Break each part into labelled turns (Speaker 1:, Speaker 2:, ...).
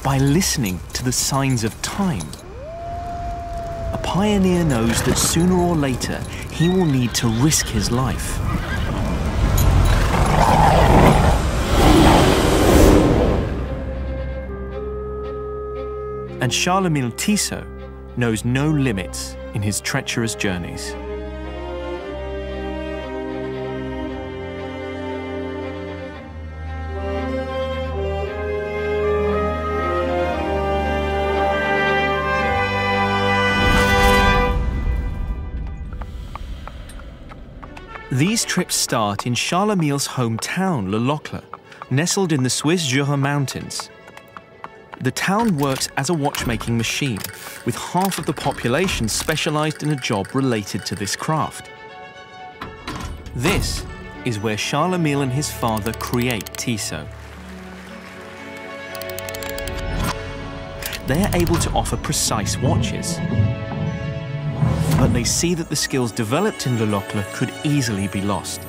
Speaker 1: by listening to the signs of time. A pioneer knows that sooner or later he will need to risk his life. And Charles Tissot knows no limits in his treacherous journeys. These trips start in Charlemagne's hometown, Le Locle, nestled in the Swiss Jura Mountains. The town works as a watchmaking machine, with half of the population specialized in a job related to this craft. This is where Charlemagne and his father create Tissot. They are able to offer precise watches, but they see that the skills developed in Le Locle could easily be lost.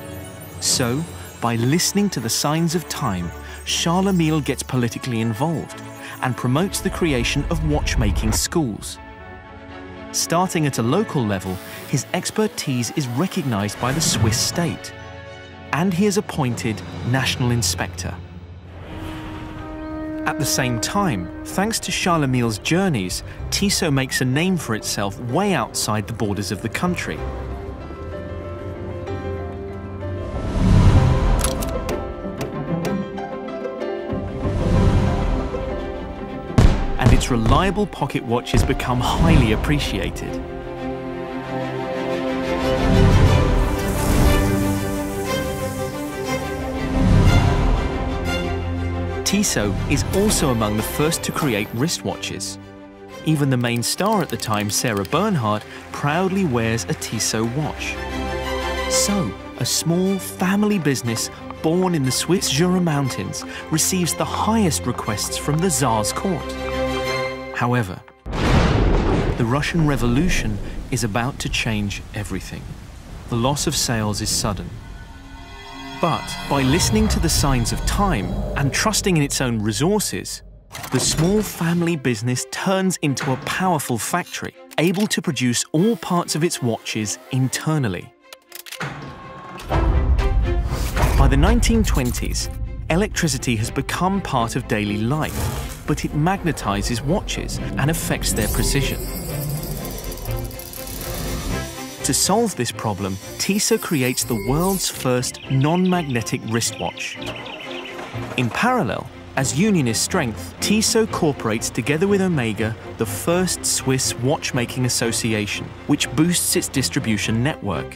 Speaker 1: So, by listening to the signs of time, Charlemagne gets politically involved and promotes the creation of watchmaking schools. Starting at a local level, his expertise is recognized by the Swiss state, and he is appointed national inspector. At the same time, thanks to Charlemagne's journeys, Tissot makes a name for itself way outside the borders of the country. And its reliable pocket watches become highly appreciated. Tissot is also among the first to create wristwatches. Even the main star at the time, Sarah Bernhardt, proudly wears a Tissot watch. So, a small family business born in the Swiss Jura Mountains receives the highest requests from the Tsar's court. However, the Russian Revolution is about to change everything. The loss of sales is sudden. But by listening to the signs of time and trusting in its own resources, the small family business turns into a powerful factory, able to produce all parts of its watches internally. By the 1920s, electricity has become part of daily life, but it magnetizes watches and affects their precision. To solve this problem, Tissot creates the world's first non-magnetic wristwatch. In parallel, as unionist strength, Tissot cooperates together with Omega, the first Swiss watchmaking association, which boosts its distribution network.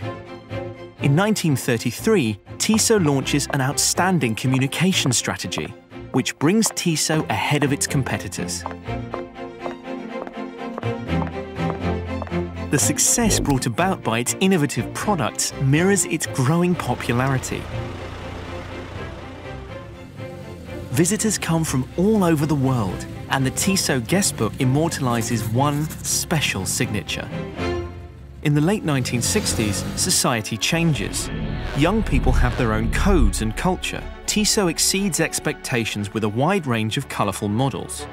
Speaker 1: In 1933, Tissot launches an outstanding communication strategy, which brings Tissot ahead of its competitors. The success brought about by its innovative products mirrors its growing popularity. Visitors come from all over the world, and the Tissot guestbook immortalizes one special signature. In the late 1960s, society changes. Young people have their own codes and culture. Tissot exceeds expectations with a wide range of colorful models.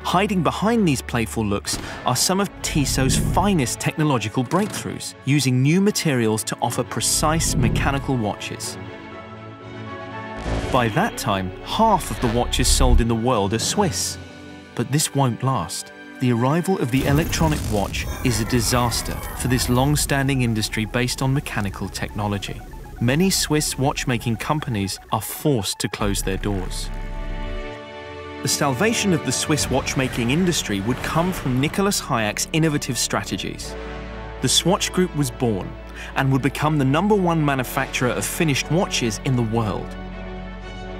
Speaker 1: Hiding behind these playful looks are some of Tissot's finest technological breakthroughs, using new materials to offer precise mechanical watches. By that time, half of the watches sold in the world are Swiss. But this won't last. The arrival of the electronic watch is a disaster for this long-standing industry based on mechanical technology. Many Swiss watchmaking companies are forced to close their doors. The salvation of the Swiss watchmaking industry would come from Nicholas Hayek's innovative strategies. The Swatch Group was born and would become the #1 manufacturer of finished watches in the world.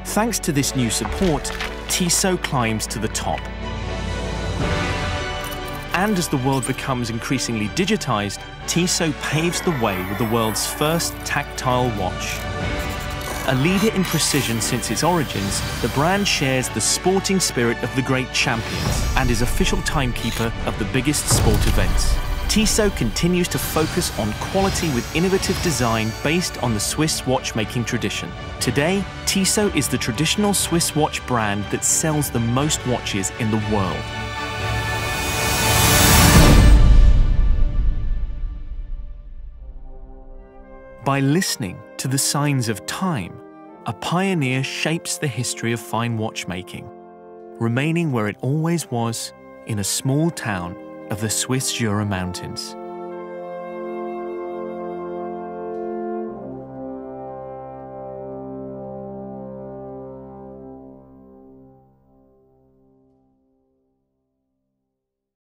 Speaker 1: Thanks to this new support, Tissot climbs to the top. And as the world becomes increasingly digitized, Tissot paves the way with the world's first tactile watch. A leader in precision since its origins, the brand shares the sporting spirit of the great champions and is official timekeeper of the biggest sport events. Tissot continues to focus on quality with innovative design based on the Swiss watchmaking tradition. Today, Tissot is the traditional Swiss watch brand that sells the most watches in the world. By listening to the signs of time, a pioneer shapes the history of fine watchmaking, remaining where it always was, in a small town of the Swiss Jura Mountains.